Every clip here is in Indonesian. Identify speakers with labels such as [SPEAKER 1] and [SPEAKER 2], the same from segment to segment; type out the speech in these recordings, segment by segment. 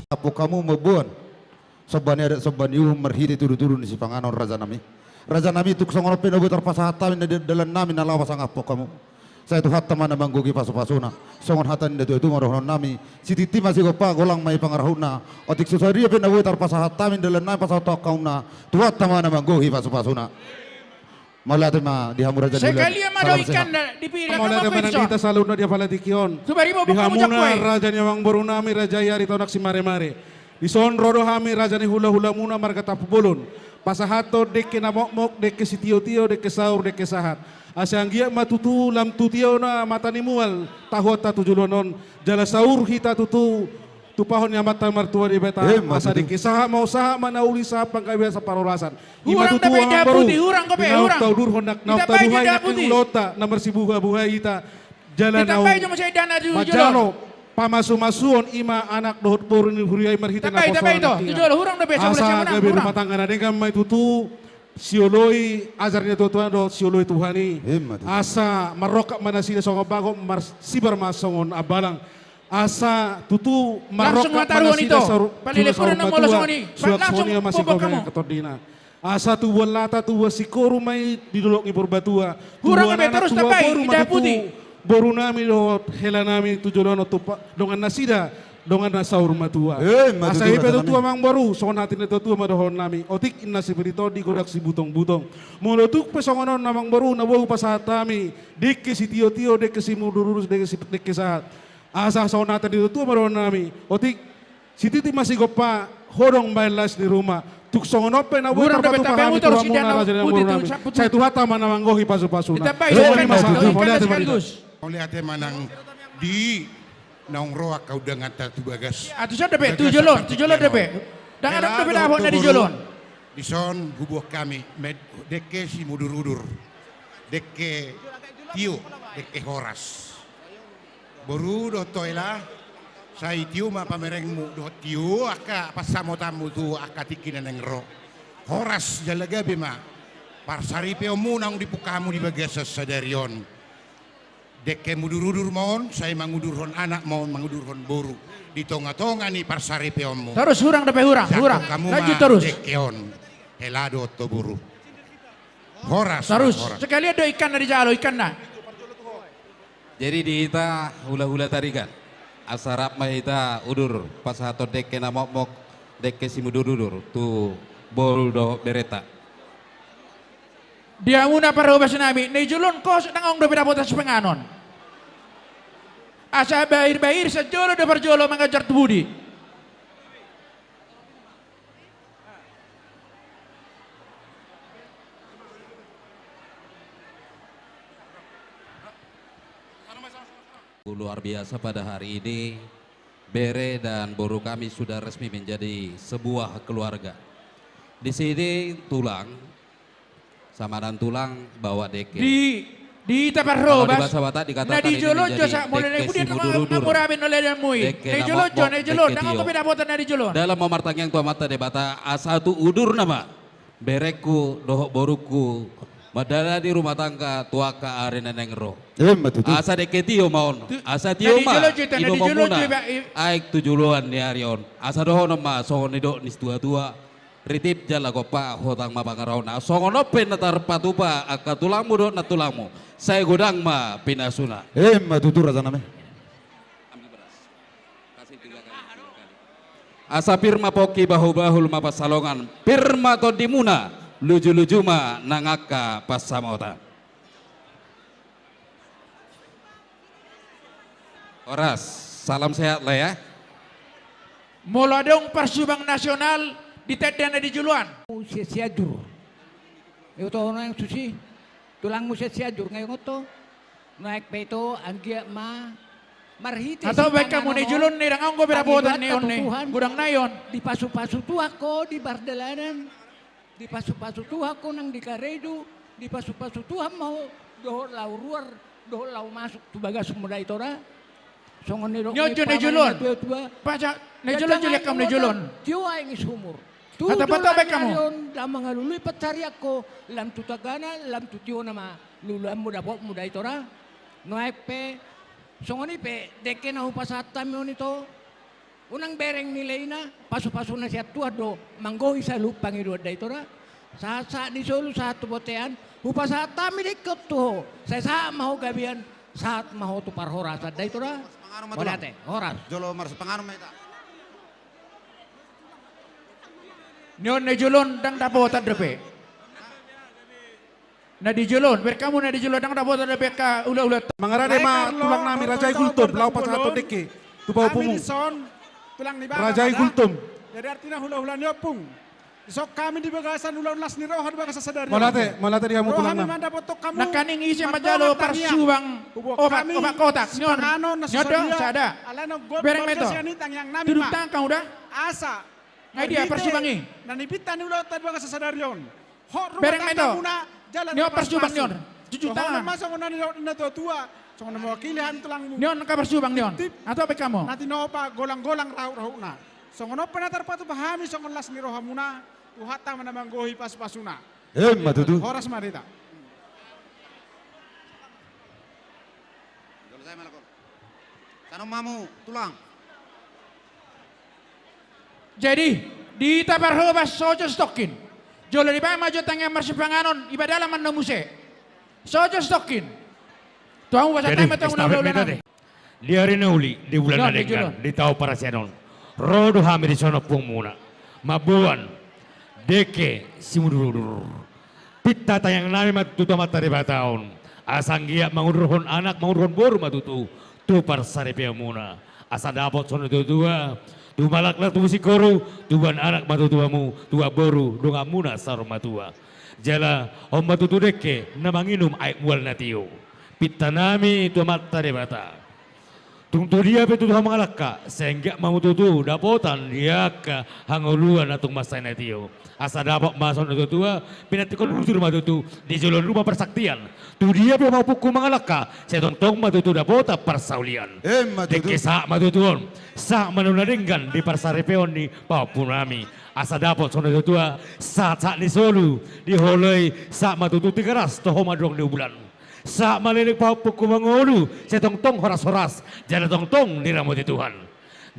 [SPEAKER 1] Apo kamu mebuan sobani ada sobani merhiti turun-turun si panganon raja nami. Raja nami tuk songono peno betar pasahata min dalam nami nalawa sang apo kamu. Saya tu hatta mana manggogi pasu-pasuna. Songon hatan itu marohon nami. Si titi masih gopa golang mai pangarahuna. Otik susaria peno betar pasahata min dalam nami pasahata kauna. Tu hatta mana manggogi pasu-pasuna. Malah tema dihamur raja dulu.
[SPEAKER 2] Sekali yang ada ikan dipilih
[SPEAKER 3] Mau ada menang kita selalu dia pala dikion.
[SPEAKER 2] Subari mo kamu
[SPEAKER 3] Dihamuna
[SPEAKER 2] jakway.
[SPEAKER 3] raja ni mang borunami raja yari tonak si mare-mare. Di son rodo hami raja ni hula-hula muna marga tapubulun. Pasahato deke na mok deke si tio-tio deke saur deke sahat. Asyang gia matutu lam tutio na mata ni mual. Tahota tujulonon jala saur hita tutu. Tupahon yang mata mertua di beta asa deke saha mau saha mana uli saha pangkaiwa sa parolasan.
[SPEAKER 2] Hurang dapat daputi, hurang kope, hurang.
[SPEAKER 3] Tau dur hondak nauk ta buhay na lota nomor si buhay ita. Jalan
[SPEAKER 2] Kita
[SPEAKER 3] nau
[SPEAKER 2] bay mo sa dana di
[SPEAKER 3] Majano pamasu-masuon ima anak dohot porin huriyay marhita na
[SPEAKER 2] Tapay ito. Tujulo hurang dapat sa
[SPEAKER 3] asa
[SPEAKER 2] ulas
[SPEAKER 3] gabi rumah tangga na dengan may tutu sioloi ajarnya tutuan do sioloi Tuhani asa marokak mana sila songo bago sibar masongon abalang asa tutu
[SPEAKER 2] langsung
[SPEAKER 3] marokak
[SPEAKER 2] mataruan
[SPEAKER 3] mana
[SPEAKER 2] ito.
[SPEAKER 3] sila
[SPEAKER 2] Palilikuran ng mula sa kani.
[SPEAKER 3] suat
[SPEAKER 2] Langsung
[SPEAKER 3] sonia masih
[SPEAKER 2] bubog
[SPEAKER 3] kau
[SPEAKER 2] kamu.
[SPEAKER 3] ketodina asa tuwa lata tuwa sikoro may didulok ni Burbatua
[SPEAKER 2] Hurang kami terus tapay idaputi.
[SPEAKER 3] boru nami do hela nami tujulono tupa dongan nasida dongan nasaur matua asa ipe do tua mang boru songon hatin do tua madohon nami otik inna si berito di godak si butong-butong molotuk pesongonon namang boru na wau pasatami dike si tio-tio dike si mudururus dike sahat asa songon hatin do tua madohon nami otik si titi masih gopa hodong bailas di rumah tuk songonope na wau
[SPEAKER 2] Hurang dapat tapay mo terus si dana putih tu.
[SPEAKER 3] saya tuh hata mana manggohi pasu-pasuna
[SPEAKER 2] Ditapay sa ikan sekaligus.
[SPEAKER 4] Oleh ate manang di naong roa kau dengan tatu bagas.
[SPEAKER 2] Atu sa dapat tujulon dapat. Dangan ang dapat abot na di julon.
[SPEAKER 4] Di son hubuh kami deke si mudur-udur. Deke tio, deke horas. Boru do toila sai tio ma pamerengmu do tio aka pasamo tamu tu aka tikinan ng ro. Horas jalaga bima. Parsaripe omu nang dipukamu di bagas sa darion. Deke mudur-udur mohon, saya mangudurhon anak mohon mangudurhon boru. Di tonga-tonga ni parsari peonmu.
[SPEAKER 2] Terus hurang dapat hurang.
[SPEAKER 4] Kamu
[SPEAKER 2] Lanjut
[SPEAKER 4] mah
[SPEAKER 2] terus.
[SPEAKER 4] dekeon, helado to buru. Horas.
[SPEAKER 2] Terus.
[SPEAKER 4] Horas.
[SPEAKER 2] Sekali ada ikan na di jalo, ikan na.
[SPEAKER 5] Jadi di ita hula-hula tarikan. Asarap mah ita udur pas hato deke na mok deke si mudur-udur tu bol do bereta.
[SPEAKER 2] Dia muna para ubas namin. Na julon ko sa nangong dapat abot sa panganon. Asa bahir-bahir sa jolo da parjolo mga jartubudi.
[SPEAKER 5] Luar biasa pada hari ini Bere dan Boru kami sudah resmi menjadi sebuah keluarga. Di sini tulang sama dan tulang bawa deke.
[SPEAKER 2] Di taparro
[SPEAKER 5] Kalau di
[SPEAKER 2] bas.
[SPEAKER 5] bahasa Batak dikatakan
[SPEAKER 2] Na di
[SPEAKER 5] ini
[SPEAKER 2] jolo
[SPEAKER 5] menjadi
[SPEAKER 2] sa mo na
[SPEAKER 5] deke
[SPEAKER 2] pudi
[SPEAKER 5] si
[SPEAKER 2] na
[SPEAKER 5] mudur-udur.
[SPEAKER 2] mamurabin oleh dan mui.
[SPEAKER 5] Deke
[SPEAKER 2] Na
[SPEAKER 5] na
[SPEAKER 2] jolo
[SPEAKER 5] mok-mok,
[SPEAKER 2] na jolo
[SPEAKER 5] deke
[SPEAKER 2] nangong
[SPEAKER 5] tio.
[SPEAKER 2] ko pinabotan na di jolo.
[SPEAKER 5] Dalam memartang yang tua mata debata asatu udur nama bereku dohok boruku madala di rumah tangga tuaka arena nengro. Asa deke tio maon. Asa tio ma ino mamuna aik tujuluan ni arion. Asa doho nama songon nido nis tua-tua. Ritip jala kopa hotang ma pangarona. Songon open natar patupa aka tulangmu do na tulangmu. Saya godang ma pinasuna.
[SPEAKER 1] Matutu raja nami.
[SPEAKER 5] Asa firma poki bahu-bahul ma pasalongan. Firma to dimuna luju-luju ma nangaka pasamota. Oras, salam sehat lah ya.
[SPEAKER 2] Mula dong Persubang Nasional di tedan na di juluan.
[SPEAKER 6] Siadur. Ito na yung susi. Tulang mo siadur ngayon ito. Naik peto anggia marhite.
[SPEAKER 2] Atau baik kamu ni julun ni rangong ko pinabotan ni on ni. Gudang na yon.
[SPEAKER 6] Di pasu-pasu tu ako di bardalanan. Di pasu-pasu tu ako nang di karedo. Di pasu-pasu tu mau doho lau ruar, doho lau masuk tu bagas muda itu ra. Songon ni
[SPEAKER 2] Nyojo ni julun. Paca ni julun juliak kamu ni julun.
[SPEAKER 6] Tio ay sumur.
[SPEAKER 2] Kata patah baik kamu.
[SPEAKER 6] Lamang alului pacari ako lam tutagana lam tutio nama lulam muda itu ra. Noek pe songoni pe deke na upasata mi onito unang bereng nilay na, paso-paso na siya tuwa do, manggoy sa lupang iruad da ito na. Sa ni solo sa tubotean, hupa sa tamilik ko to, sa maho gabian, sa maho to par horasad da ito na. Wala te, horas.
[SPEAKER 1] Jolo mars pangano may ta.
[SPEAKER 2] Nyon na julon dang dapotan drepe. Na di julon, kamu na di julon dang dapotan drepe ka ula-ula.
[SPEAKER 3] Mga rade tulang namin Rajay Gultom, lau pas ato deke. Tubaw pumu.
[SPEAKER 7] Tulang ni
[SPEAKER 3] Rajay Gultom.
[SPEAKER 7] Jadi artinya hula-hula nyopung. Isok kami di bagasan ulang-ulas ni Rohan bagasan sadari.
[SPEAKER 3] Malate dia mo tulang
[SPEAKER 7] Rohan
[SPEAKER 3] na.
[SPEAKER 7] manda potok kamu.
[SPEAKER 2] Nakaning isi majalo parsubang obat kotak. Nyon, nyodo sada. Bereng meto. Tudutang kang udah.
[SPEAKER 7] Asa.
[SPEAKER 2] Ngai dia persubangi.
[SPEAKER 7] Nanipitan ulo tad bagasan sadarion.
[SPEAKER 2] Bereng meto. Nyo persubang nyon. Jujur
[SPEAKER 7] Hono
[SPEAKER 2] tangan.
[SPEAKER 7] masuk na tua. Songo na mewakilihan tulang mu.
[SPEAKER 2] Nyon ka persubang nyon. Atau apa kamu?
[SPEAKER 7] Nanti nopa golang-golang rau-rau na. Songo no penatar patu pahami songo las ni rohamuna. Tuhata manamanggohi pas-pasuna.
[SPEAKER 1] Matutu.
[SPEAKER 7] Horas marita.
[SPEAKER 1] Jolo saya malakon. Sano mamu tulang.
[SPEAKER 2] Jadi di taparhobas sojo stokin. Jolo di bawah maju tangga marsipanganon ibadalah manamuse. Sojo stokin. Tuang bahasa
[SPEAKER 8] Jadi,
[SPEAKER 2] tamat
[SPEAKER 8] estafet meta deh. Di hari nauli, di bulan
[SPEAKER 2] Di
[SPEAKER 8] nadengan,
[SPEAKER 2] julon.
[SPEAKER 8] di tahu para senon. Rodo hami di sono pung muna. Mabuan, deke simudur. Pitta tayang nami matutu mata di bataon. Asang gia mangudurhon anak, mangudurhon boru matutu. Tu par saripea muna. Asa dapot sono dua. Tu malaklah tu musikoru, tuan anak matutuamu, tua boru, donga muna saro matua. Jala, om matutu deke, namanginum aik mual natio. Pitta nami tu mata de bata. Tungtu dia betul tuh mangalaka, sehingga mau tutu dapotan dia ke hangoluan atung masa natio. Asa dapat masuk na tua, pinatikon utur matutu di jalan rumah persaktian. Tu dia be mau pukul mangalaka, saya tontong matutu dapota persaulian.
[SPEAKER 1] Matutu.
[SPEAKER 8] Deke sa matutuon, sa manunadenggan di persarepeon di Papunami. Asa dapat sono tua, sa ni solu di holoi sa matutu tigaras toho madrong di bulan. Sa malilik pupuk mangolu, saya tong horas-horas, jala tong di rambut Tuhan.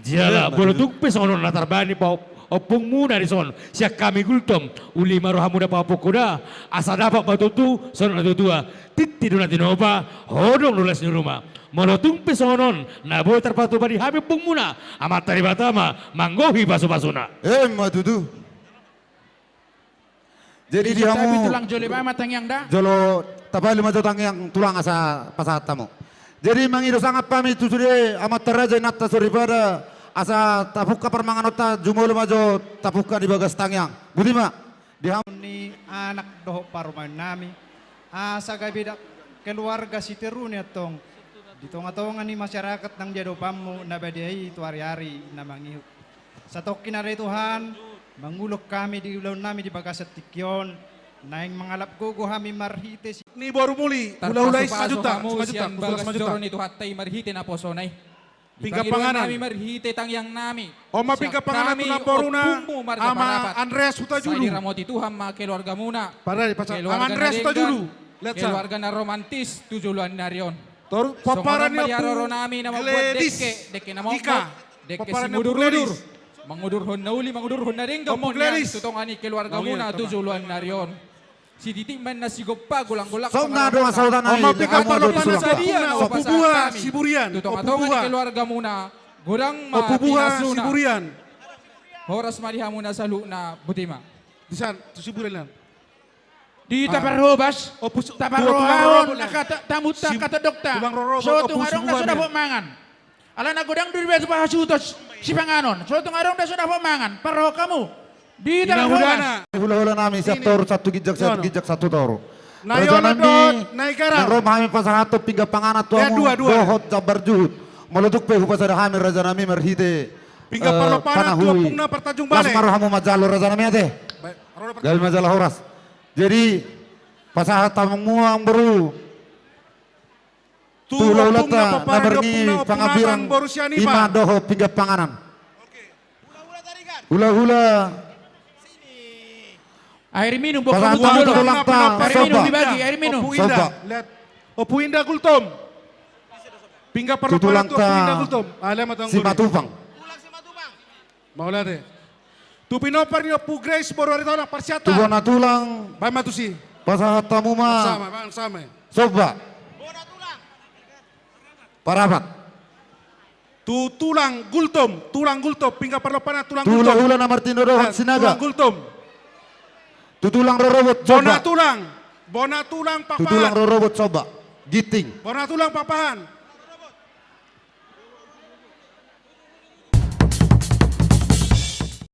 [SPEAKER 8] Jala bolu tungpis ono latar bani pau opung muna di son, siak kami gultom, uli maroha muda pupuk kuda, asa dapat batutu sono tua, titi duna tinoba, hodong nulis di rumah. Molo tungpis onon, nabo terpatu badi habib pung muna, amat tari batama, manggohi basu-basuna.
[SPEAKER 1] Matutu. Jadi
[SPEAKER 2] Tapi
[SPEAKER 1] dihamu
[SPEAKER 2] tulang joli bawah matang yang dah.
[SPEAKER 1] jolo tapali majotang yang tulang asa pasatamu. Jadi mangido sangat pami tu sudah amat teraja natta soribada asa tapuka permanganota jumolo majo tapuka di bagas tangyang. Budima dihamu
[SPEAKER 9] Ni anak doho parumahan nami asa gabida keluarga si teruni atong ditonga-tonga ni masyarakat nang jado pamu nabadiai itu hari-hari na mangihuk. Sa tokin na Tuhan, mangulok kami di ulaw nami di bagasat tikyon, naing mangalap gugo kami marhite si
[SPEAKER 3] Ni baru muli, hula-hulay sa juta,
[SPEAKER 10] kamu
[SPEAKER 3] sa juta,
[SPEAKER 10] siang
[SPEAKER 3] kusulas
[SPEAKER 10] bagas
[SPEAKER 3] sa juta.
[SPEAKER 10] joron itu hatay marhite na posonay.
[SPEAKER 3] Pingka
[SPEAKER 10] Ipangiruan
[SPEAKER 3] panganan.
[SPEAKER 10] Nami marhite tangyang nami.
[SPEAKER 3] Oma pingka panganan tu na poruna, ama Andreas Huta
[SPEAKER 10] Sa
[SPEAKER 3] Julu.
[SPEAKER 10] ramoti Tuhan mga keluarga muna.
[SPEAKER 3] Padahal pacar, ama
[SPEAKER 10] Keluarga
[SPEAKER 3] Andreas Huta
[SPEAKER 10] Naringgan,
[SPEAKER 3] Julu. Let's sa.
[SPEAKER 10] Keluarga na romantis, tujuluan na riyon.
[SPEAKER 3] Tor paparan niya
[SPEAKER 10] Mayaroro
[SPEAKER 3] po,
[SPEAKER 10] nami na magbuat
[SPEAKER 3] Gledis,
[SPEAKER 10] deke na mongkot.
[SPEAKER 3] Ika,
[SPEAKER 10] Deke
[SPEAKER 3] paparan
[SPEAKER 10] si
[SPEAKER 3] niya po
[SPEAKER 10] mudur-udur.
[SPEAKER 3] Gledis.
[SPEAKER 10] Mangudurhon na uli, mangudurhon na rin.
[SPEAKER 3] Opo,
[SPEAKER 10] Gamon
[SPEAKER 3] Gledis.
[SPEAKER 10] yan, tutong ani keluarga
[SPEAKER 3] Oh,
[SPEAKER 10] muna,
[SPEAKER 3] yeah, tama.
[SPEAKER 10] tujuluan na riyon. Si Titi man na sigop pa, gulang-gulak.
[SPEAKER 1] so na do asaudan
[SPEAKER 3] Oma
[SPEAKER 1] ay
[SPEAKER 3] pingka
[SPEAKER 1] amo do
[SPEAKER 3] palapan na
[SPEAKER 1] sulang.
[SPEAKER 3] sa puna, opubuha, siburian,
[SPEAKER 10] Tutong-atong
[SPEAKER 3] opubuha,
[SPEAKER 10] ani keluarga muna. Gurang
[SPEAKER 3] opubuha,
[SPEAKER 10] matinasuna.
[SPEAKER 3] siburian.
[SPEAKER 10] Horas maliha muna sa na butima.
[SPEAKER 3] Disan, tu siburian lang.
[SPEAKER 2] Di taparhobas,
[SPEAKER 3] Opus,
[SPEAKER 2] taparrohahon, tamuta kata dokter.
[SPEAKER 3] Tulang rorobot,
[SPEAKER 2] So
[SPEAKER 3] opus
[SPEAKER 2] tungarong na
[SPEAKER 3] subuhan
[SPEAKER 2] sudah
[SPEAKER 3] yan.
[SPEAKER 2] po mangan. Ala na gudang duri beto pa hasutos si panganon. So tungarong na sudah po mangan. Parho kamu. Di taparhobas.
[SPEAKER 3] Inahudana.
[SPEAKER 1] Hula-hula namin siap toro satu
[SPEAKER 3] Yono.
[SPEAKER 1] gijak satu toro.
[SPEAKER 3] Nayono dot, naikara.
[SPEAKER 1] Nang kami pasangato pingga panganat
[SPEAKER 3] Ya,
[SPEAKER 1] tuamu
[SPEAKER 3] dua.
[SPEAKER 1] dohot jabar juhud. Melutuk pe hupasada kami raja nami merhite.
[SPEAKER 3] Pingga parlopanan, tuapung na pertajung balik.
[SPEAKER 1] Las marohamu majalo raja nami ate.
[SPEAKER 3] Baik, roda
[SPEAKER 1] Gali majalah horas. Jadi pasahat tamang muang baru.
[SPEAKER 3] Tu
[SPEAKER 1] Tula
[SPEAKER 3] opung na
[SPEAKER 1] ulata
[SPEAKER 3] paparan
[SPEAKER 1] nabarngi
[SPEAKER 3] opung na
[SPEAKER 1] pangabirang
[SPEAKER 3] opung Borusiani
[SPEAKER 1] ima
[SPEAKER 3] pa.
[SPEAKER 1] doho pingga panganan. Hula-hula
[SPEAKER 2] Air minum bukan
[SPEAKER 1] Pasangan
[SPEAKER 2] bukan
[SPEAKER 1] tangan
[SPEAKER 2] dulu.
[SPEAKER 1] tulang ta
[SPEAKER 2] Air minum
[SPEAKER 1] soba.
[SPEAKER 2] dibagi, air minum.
[SPEAKER 3] Opu
[SPEAKER 1] Soba.
[SPEAKER 3] Indah, lihat. Opu Indah Gultom. Pingga parlopanan
[SPEAKER 1] Tutulang
[SPEAKER 3] tu Opu Indah
[SPEAKER 1] ta
[SPEAKER 3] Gultom. Alam matang
[SPEAKER 1] si matupang.
[SPEAKER 3] Mau lihat deh. Tu pinopar nyo pu Grace baru hari tahun persiata.
[SPEAKER 1] Tu bona tulang
[SPEAKER 3] Baik matusi.
[SPEAKER 1] pasahat tamuma
[SPEAKER 3] Sama, bang sama.
[SPEAKER 1] soba. Parapat.
[SPEAKER 3] Tu tulang gultom pingga perlopana tulang
[SPEAKER 1] Tulang
[SPEAKER 3] gultom.
[SPEAKER 1] ulan amartino rohat sinaga.
[SPEAKER 3] Tulang gultom.
[SPEAKER 1] Tu tulang rorobot
[SPEAKER 3] Bona
[SPEAKER 1] soba.
[SPEAKER 3] tulang
[SPEAKER 1] Tu tulang
[SPEAKER 3] papahan.
[SPEAKER 1] rorobot soba. Giting.
[SPEAKER 3] Bona tulang papahan.